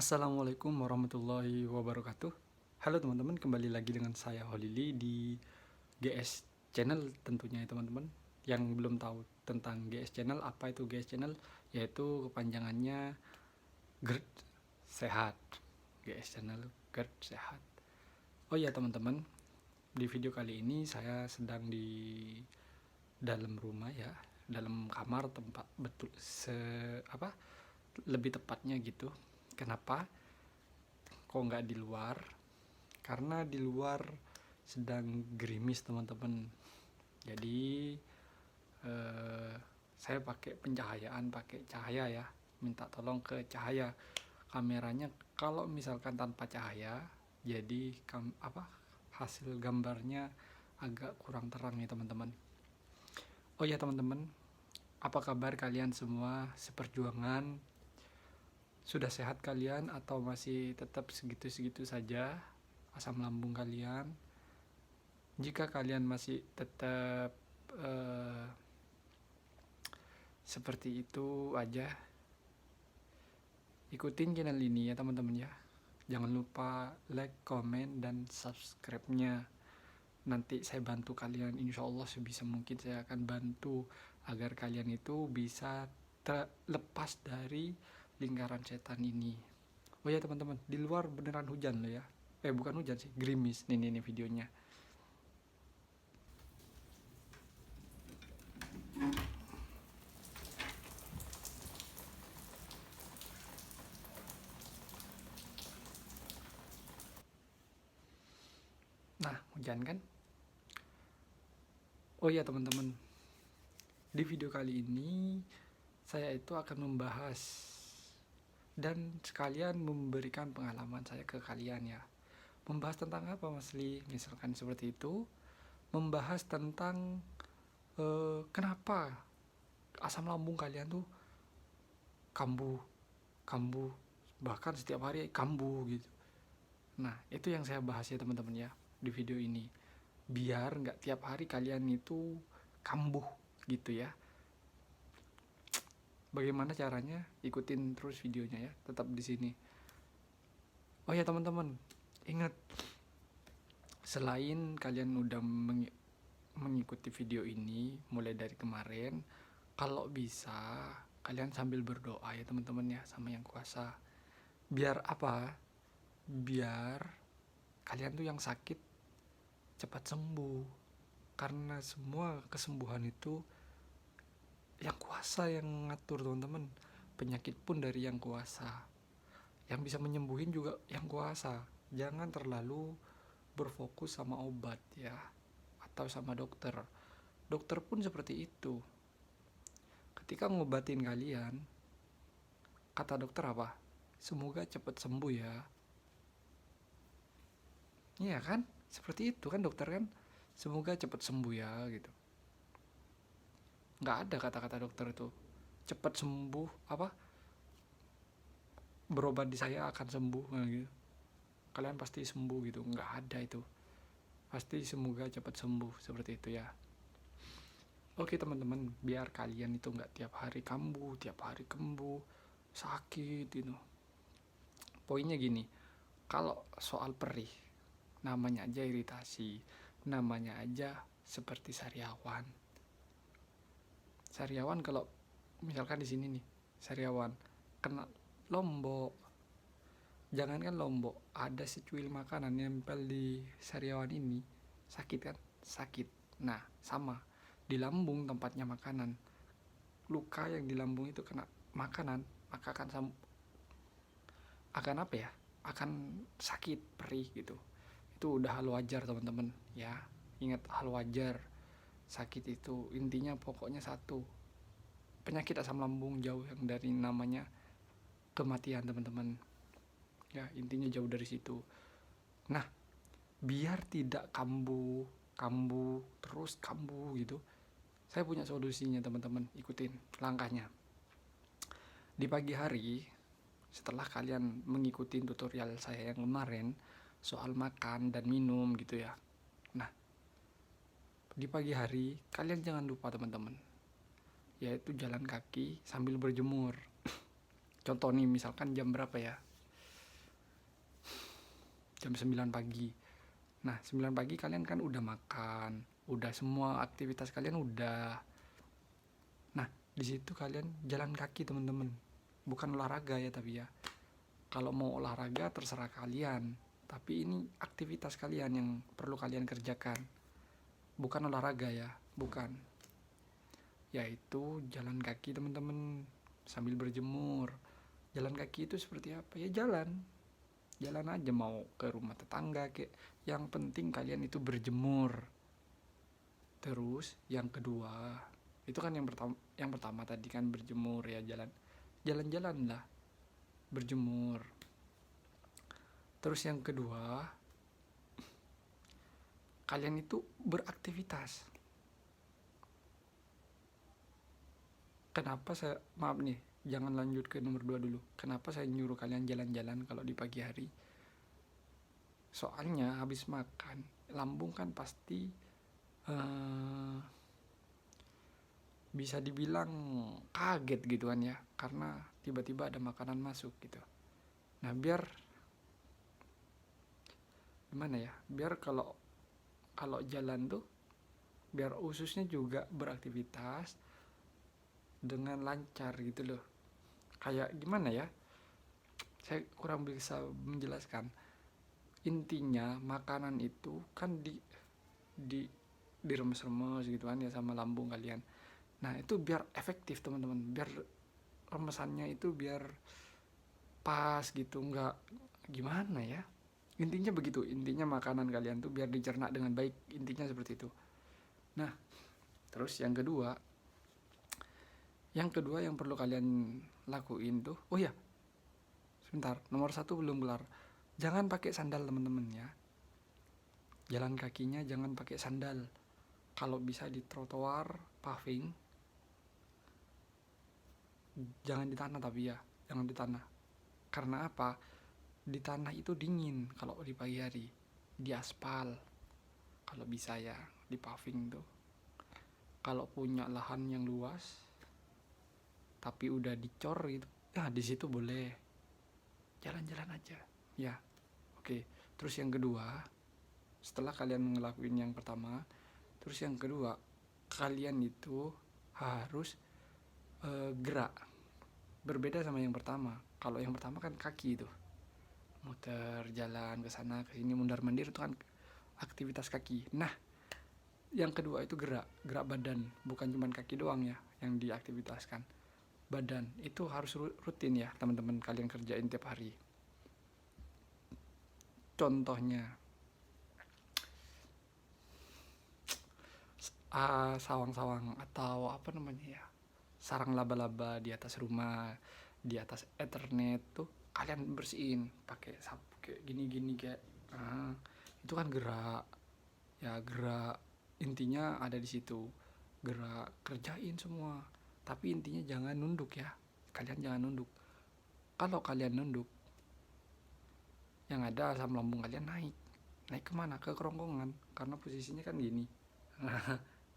Assalamualaikum warahmatullahi wabarakatuh. Halo teman-teman, kembali lagi dengan saya Holili di GS Channel tentunya ya teman-teman. Yang belum tahu tentang GS Channel, apa itu GS Channel? Yaitu kepanjangannya GERD Sehat. GS Channel GERD Sehat. Oh ya teman-teman, di video kali ini saya sedang di dalam rumah ya, dalam kamar tempat betul lebih tepatnya gitu. Kenapa? Kok nggak di luar? Karena di luar sedang gerimis teman-teman. Jadi saya pakai pencahayaan, pakai cahaya ya. Minta tolong ke cahaya kameranya. Kalau misalkan tanpa cahaya, jadi hasil gambarnya agak kurang terang ya teman-teman. Oh ya teman-teman, apa kabar kalian semua seperjuangan? Sudah sehat kalian atau masih tetap segitu-segitu saja asam lambung kalian? Jika kalian masih tetap seperti itu aja, ikutin channel ini ya teman-teman ya. Jangan lupa like, comment, dan subscribe-nya. Nanti saya bantu kalian, insya Allah sebisa mungkin saya akan bantu agar kalian itu bisa terlepas dari lingkaran setan ini. Oh ya teman-teman, di luar beneran hujan loh ya. Bukan hujan sih, gerimis. Nih videonya. Nah, hujan kan? Oh iya teman-teman, di video kali ini saya itu akan membahas dan sekalian memberikan pengalaman saya ke kalian ya. Membahas tentang apa Mas Li? Misalkan seperti itu, membahas tentang kenapa asam lambung kalian tuh kambuh, kambuh, bahkan setiap hari kambuh gitu. Nah, itu yang saya bahas ya teman-teman ya di video ini. Biar nggak tiap hari kalian itu kambuh gitu ya. Bagaimana caranya? Ikutin terus videonya ya, tetap di sini. Oh ya teman-teman, ingat, selain kalian udah mengikuti video ini mulai dari kemarin, kalau bisa kalian sambil berdoa ya teman-teman ya sama yang kuasa. Biar apa? Biar kalian tuh yang sakit cepat sembuh. Karena semua kesembuhan itu yang kuasa yang ngatur teman-teman. Penyakit pun dari yang kuasa. Yang bisa menyembuhin juga yang kuasa. Jangan terlalu berfokus sama obat ya, atau sama dokter. Dokter pun seperti itu. Ketika ngobatin kalian, kata dokter apa? Semoga cepat sembuh ya. Iya kan? Seperti itu kan dokter kan? Semoga cepat sembuh ya gitu. Nggak ada kata-kata dokter itu cepat sembuh berobat di saya akan sembuh gitu. Kalian pasti sembuh gitu. Nggak ada itu. Pasti semoga cepat sembuh seperti itu ya. Oke teman-teman, biar kalian itu nggak tiap hari kambuh, tiap hari kembuh, sakit gitu. Poinnya gini, kalau soal perih, namanya aja iritasi, namanya aja seperti sariawan. Sariawan kalau misalkan di sini nih, sariawan kena lombok, jangankan lombok, ada secuil makanan nempel di sariawan ini, sakit kan? Sakit. Nah, sama di lambung tempatnya makanan. Luka yang di lambung itu kena makanan, maka akan apa ya? Akan sakit, perih gitu. Itu udah hal wajar teman-teman ya. Ingat, hal wajar. Sakit itu intinya pokoknya satu, penyakit asam lambung jauh yang dari namanya kematian teman-teman ya, intinya jauh dari situ. Nah, biar tidak kambuh terus kambuh gitu, saya punya solusinya teman-teman. Ikutin langkahnya. Di pagi hari, setelah kalian mengikuti tutorial saya yang kemarin soal makan dan minum gitu ya, nah di pagi hari kalian jangan lupa teman-teman, yaitu jalan kaki sambil berjemur. Contoh nih, misalkan jam berapa ya, jam 9 pagi. Nah 9 pagi kalian kan udah makan, udah semua aktivitas kalian udah. Nah di situ kalian jalan kaki teman-teman, bukan olahraga ya tapi ya. Kalau mau olahraga terserah kalian, tapi ini aktivitas kalian yang perlu kalian kerjakan, bukan olahraga ya, bukan. Yaitu jalan kaki teman-teman sambil berjemur. Jalan kaki itu seperti apa ya, jalan aja, mau ke rumah tetangga kayak, yang penting kalian itu berjemur. Terus yang kedua itu kan yang pertama tadi kan berjemur ya, jalan-jalan lah, berjemur. Terus yang kedua kalian itu beraktivitas. Kenapa saya, maaf nih, jangan lanjut ke nomor 2 dulu. Kenapa saya nyuruh kalian jalan-jalan kalau di pagi hari? Soalnya habis makan, lambung kan pasti bisa dibilang kaget gitu kan ya, karena tiba-tiba ada makanan masuk gitu. Nah biar gimana ya, biar kalau jalan tuh biar ususnya juga beraktivitas dengan lancar gitu loh. Kayak gimana ya, saya kurang bisa menjelaskan. Intinya makanan itu kan diremes-remes gitu kan ya sama lambung kalian. Nah itu biar efektif teman-teman, biar remesannya itu biar pas gitu, nggak gimana ya, intinya begitu. Intinya makanan kalian tuh biar dicerna dengan baik, intinya seperti itu. Nah terus yang kedua yang perlu kalian lakuin tuh, oh ya sebentar, nomor 1 belum kelar. Jangan pakai sandal teman-teman ya, jalan kakinya jangan pakai sandal. Kalau bisa di trotoar paving, jangan di tanah, tapi ya jangan di tanah. Karena apa? Di tanah itu dingin kalau di pagi hari. Di aspal kalau bisa ya, di paving tuh. Kalau punya lahan yang luas tapi udah dicor gitu, ya di situ boleh jalan-jalan aja ya. Oke, terus yang kedua, setelah kalian ngelakuin yang pertama, terus yang kedua kalian itu harus gerak. Berbeda sama yang pertama. Kalau yang pertama kan kaki itu, muter jalan ke sana ke sini, mundar-mandir, itu kan aktivitas kaki. Nah yang kedua itu gerak badan, bukan cuma kaki doang ya yang diaktivitaskan. Badan itu harus rutin ya teman-teman, kalian kerjain tiap hari. Contohnya sawang-sawang atau apa namanya ya, sarang laba-laba di atas rumah, di atas Ethernet tuh kalian bersihin pakai sapu kayak gini-gini kayak, itu kan gerak ya, gerak. Intinya ada di situ, gerak, kerjain semua. Tapi intinya jangan nunduk ya, kalian jangan nunduk. Kalau kalian nunduk, yang ada asam lambung kalian naik kemana? Ke kerongkongan, karena posisinya kan gini.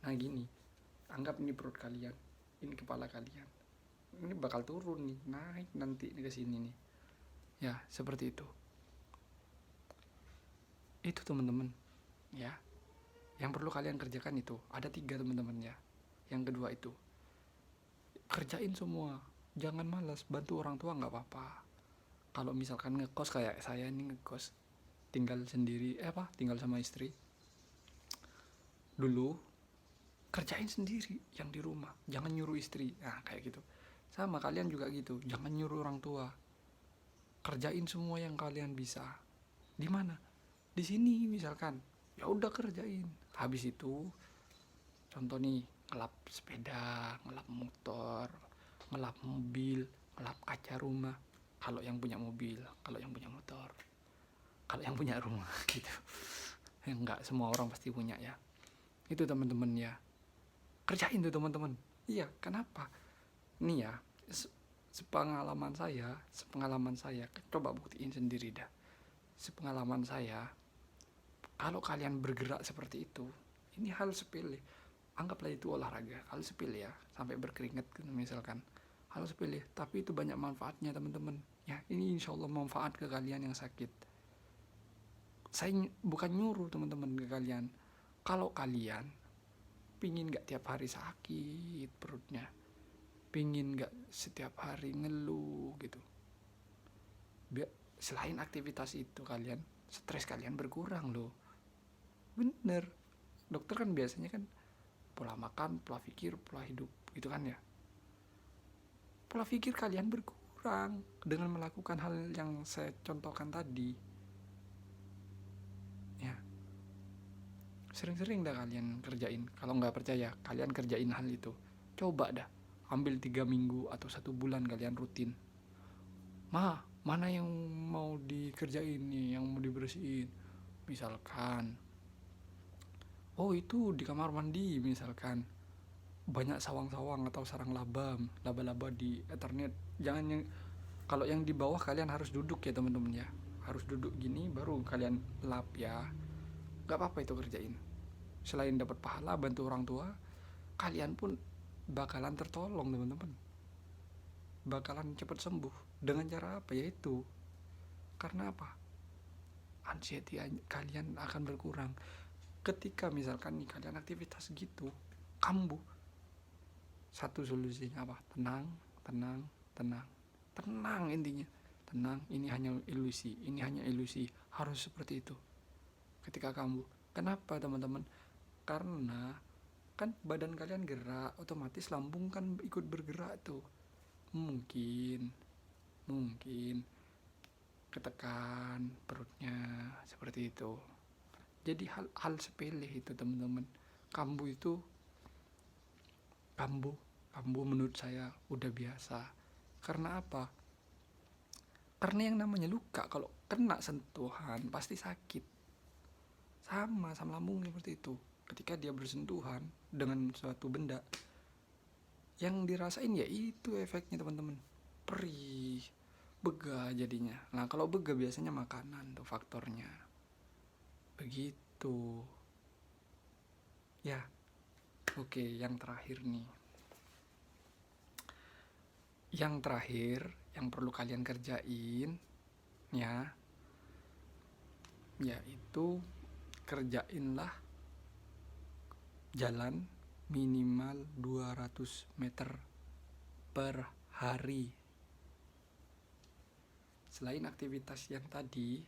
Nah gini, anggap ini perut kalian, ini kepala kalian, ini bakal turun nih, naik nanti ke sini nih ya, seperti itu teman-teman ya. Yang perlu kalian kerjakan itu ada 3 teman-teman ya. Yang kedua itu kerjain semua, jangan malas. Bantu orang tua nggak apa-apa. Kalau misalkan ngekos kayak saya ini, ngekos tinggal sendiri, tinggal sama istri, dulu kerjain sendiri yang di rumah, jangan nyuruh istri. Nah kayak gitu, sama kalian juga gitu, jangan nyuruh orang tua. Kerjain semua yang kalian bisa. Di mana? Di sini misalkan, ya udah kerjain. Habis itu contoh nih, ngelap sepeda, ngelap motor, ngelap mobil, ngelap kaca rumah. Kalau yang punya mobil, kalau yang punya motor, kalau yang punya rumah gitu. Enggak semua orang pasti punya ya. Itu teman-teman ya, kerjain tuh teman-teman. Iya, kenapa? Nih ya, sepengalaman saya, coba buktiin sendiri dah. Sepengalaman saya, kalau kalian bergerak seperti itu, ini hal sepele, anggaplah itu olahraga, hal sepele ya, sampai berkeringat misalkan, hal sepele, tapi itu banyak manfaatnya teman-teman ya. Ini insya Allah manfaat ke kalian yang sakit. saya bukan nyuruh teman-teman ke kalian. Kalau kalian pingin gak tiap hari sakit perutnya, pingin gak setiap hari ngeluh gitu, selain aktivitas itu kalian, stres kalian berkurang loh. Bener, dokter kan biasanya kan pola makan, pola pikir, pola hidup gitu kan ya. Pola pikir kalian berkurang dengan melakukan hal yang saya contohkan tadi ya. Sering-sering dah kalian kerjain. Kalau nggak percaya, kalian kerjain hal itu. Coba dah, ambil 3 minggu atau 1 bulan kalian rutin. Mana yang mau dikerjain nih, yang mau dibersihin? Misalkan, oh itu di kamar mandi misalkan. Banyak sawang-sawang atau sarang laba-laba di Ethernet. Jangan yang, kalau yang di bawah kalian harus duduk ya teman-teman ya. Harus duduk gini baru kalian lap ya. Gak apa-apa itu kerjain. Selain dapat pahala bantu orang tua, kalian pun bakalan tertolong teman-teman. Bakalan cepat sembuh. Dengan cara apa? Yaitu karena apa? Anxiety kalian akan berkurang. Ketika misalkan nih kalian aktivitas gitu, kambuh. Satu solusinya apa? Tenang, tenang, tenang. Tenang intinya. Tenang, ini hanya ilusi, ini hanya ilusi. Harus seperti itu. Ketika kambuh. Kenapa teman-teman? Karena kan badan kalian gerak, otomatis lambung kan ikut bergerak tuh. Mungkin ketekan perutnya seperti itu. Jadi hal sepele itu teman-teman. Kambuh itu kambuh menurut saya udah biasa. Karena apa? Karena yang namanya luka kalau kena sentuhan pasti sakit. Sama lambung seperti itu. Ketika dia bersentuhan dengan suatu benda, yang dirasain ya itu efeknya teman-teman. Perih, begah jadinya. Nah kalau begah biasanya makanan tuh faktornya. Begitu. Ya, oke, yang terakhir nih. Yang terakhir yang perlu kalian kerjain ya, yaitu kerjainlah jalan minimal 200 meter per hari. Selain aktivitas yang tadi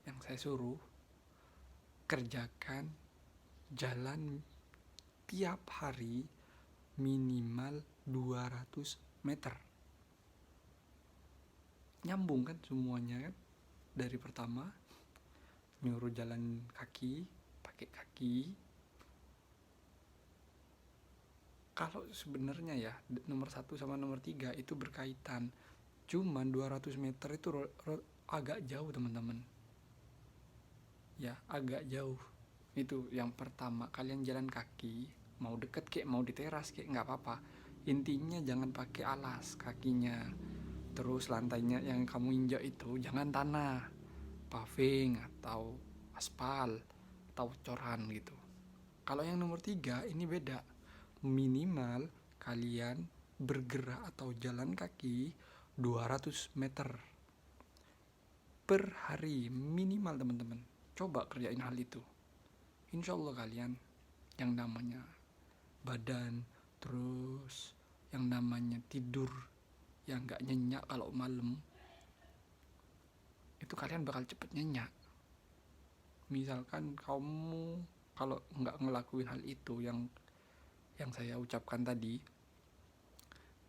yang saya suruh, kerjakan jalan tiap hari minimal 200 meter. Nyambung kan semuanya kan? Dari pertama nyuruh jalan kaki, pakai kaki. Kalau sebenarnya ya nomor 1 sama nomor 3 itu berkaitan. Cuman 200 meter itu agak jauh teman-teman. Ya agak jauh. Itu yang pertama, kalian jalan kaki, mau deket kek, mau di teras kek, gak apa-apa. Intinya jangan pakai alas kakinya. Terus lantainya yang kamu injak itu jangan tanah, paving atau aspal atau coran gitu. Kalau yang nomor 3 ini beda. Minimal kalian bergerak atau jalan kaki 200 meter per hari minimal teman-teman. Coba kerjain hal itu. Insya Allah kalian yang namanya badan, terus yang namanya tidur yang gak nyenyak kalau malam, itu kalian bakal cepet nyenyak. Misalkan kamu kalau nggak ngelakuin hal itu yang saya ucapkan tadi,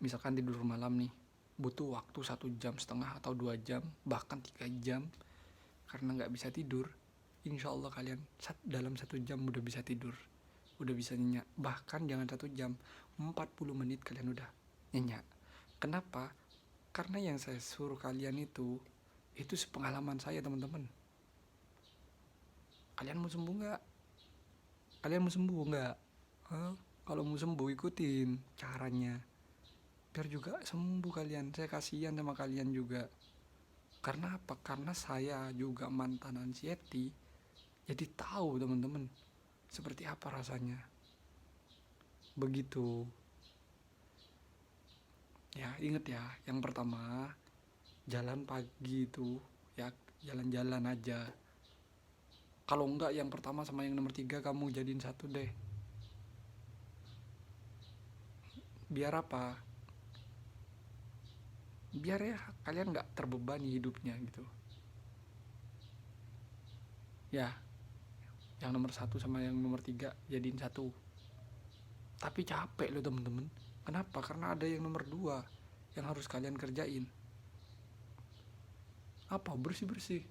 misalkan tidur malam nih, butuh waktu 1,5 jam atau 2 jam, bahkan 3 jam karena nggak bisa tidur, insya Allah kalian dalam 1 jam udah bisa tidur, udah bisa nyenyak. Bahkan jangan 1 jam, 40 menit kalian udah nyenyak. Kenapa? Karena yang saya suruh kalian itu sepengalaman saya teman-teman. Kalian mau sembuh nggak? Kalau mau sembuh ikutin caranya biar juga sembuh kalian. Saya kasihan sama kalian juga. Karena apa? Karena saya juga mantan anxiety, jadi tahu teman-teman seperti apa rasanya. Begitu ya. Ingat ya, yang pertama jalan pagi itu ya jalan-jalan aja, Kalau enggak yang pertama sama yang nomor 3 kamu jadiin satu deh. Biar apa? Biar ya kalian nggak terbebani hidupnya gitu. Ya, yang nomor 1 sama yang nomor 3 jadiin satu. Tapi capek loh temen-temen. Kenapa? Karena ada yang nomor 2 yang harus kalian kerjain. Apa? Bersih-bersih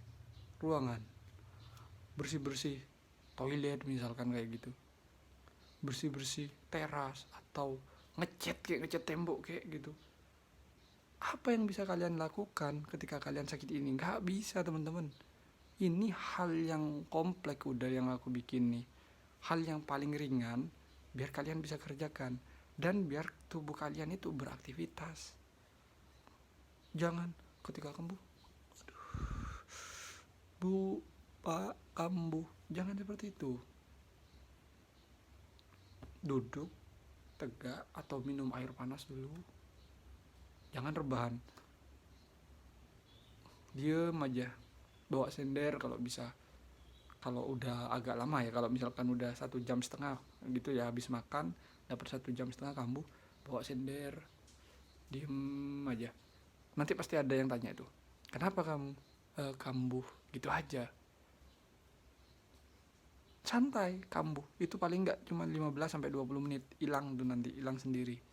ruangan, bersih-bersih toilet misalkan kayak gitu, bersih-bersih teras atau ngecat tembok kayak gitu. Apa yang bisa kalian lakukan ketika kalian sakit ini? Nggak bisa teman-teman. Ini hal yang kompleks udah yang aku bikin nih. Hal yang paling ringan biar kalian bisa kerjakan dan biar tubuh kalian itu beraktivitas. Jangan ketika kambuh, bu, pak, kambuh, jangan seperti itu. Duduk tegak atau minum air panas dulu. Jangan rebahan, diem aja, bawa sender kalau bisa. Kalau udah agak lama ya, kalau misalkan udah 1,5 jam gitu ya, habis makan dapat 1,5 jam kambuh, bawa sender, diem aja. Nanti pasti ada yang tanya itu, kenapa kamu kambuh gitu aja. Santai, kambuh itu paling nggak cuma 15-20 menit, hilang tuh, nanti hilang sendiri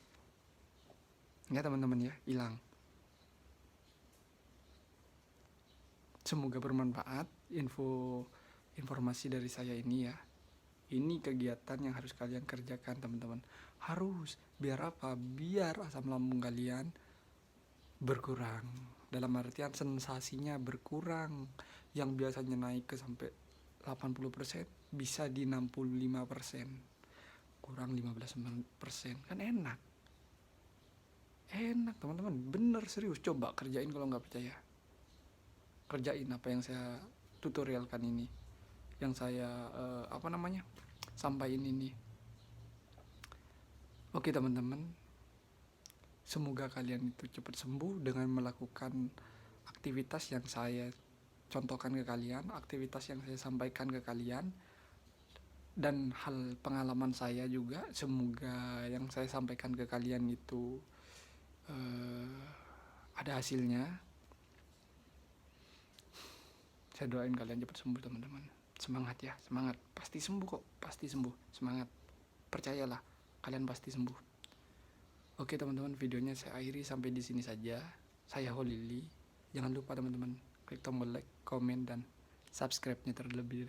ya teman-teman ya, hilang. Semoga bermanfaat informasi dari saya ini ya. Ini kegiatan yang harus kalian kerjakan teman-teman. Harus, biar apa? Biar asam lambung kalian berkurang. Dalam artian sensasinya berkurang. Yang biasanya naik ke sampai 80% bisa di 65%. Kurang 15%. Kan enak. Enak teman-teman, bener serius. Coba kerjain kalau nggak percaya. Kerjain apa yang saya tutorialkan ini, yang saya sampaikan ini. Oke teman-teman, semoga kalian itu cepat sembuh dengan melakukan aktivitas yang saya contohkan ke kalian, aktivitas yang saya sampaikan ke kalian, dan hal pengalaman saya juga. Semoga yang saya sampaikan ke kalian itu ada hasilnya. Saya doain kalian cepat sembuh teman-teman. Semangat ya, semangat. Pasti sembuh kok, pasti sembuh. Semangat. Percayalah, kalian pasti sembuh. Oke teman-teman, videonya saya akhiri sampai di sini saja. Saya Holili. Jangan lupa teman-teman, klik tombol like, komen, dan subscribe-nya terlebih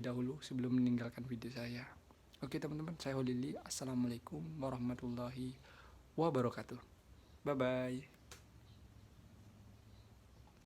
dahulu sebelum meninggalkan video saya. Oke teman-teman, saya Holili. Assalamualaikum warahmatullahi wabarakatuh. Bye-bye.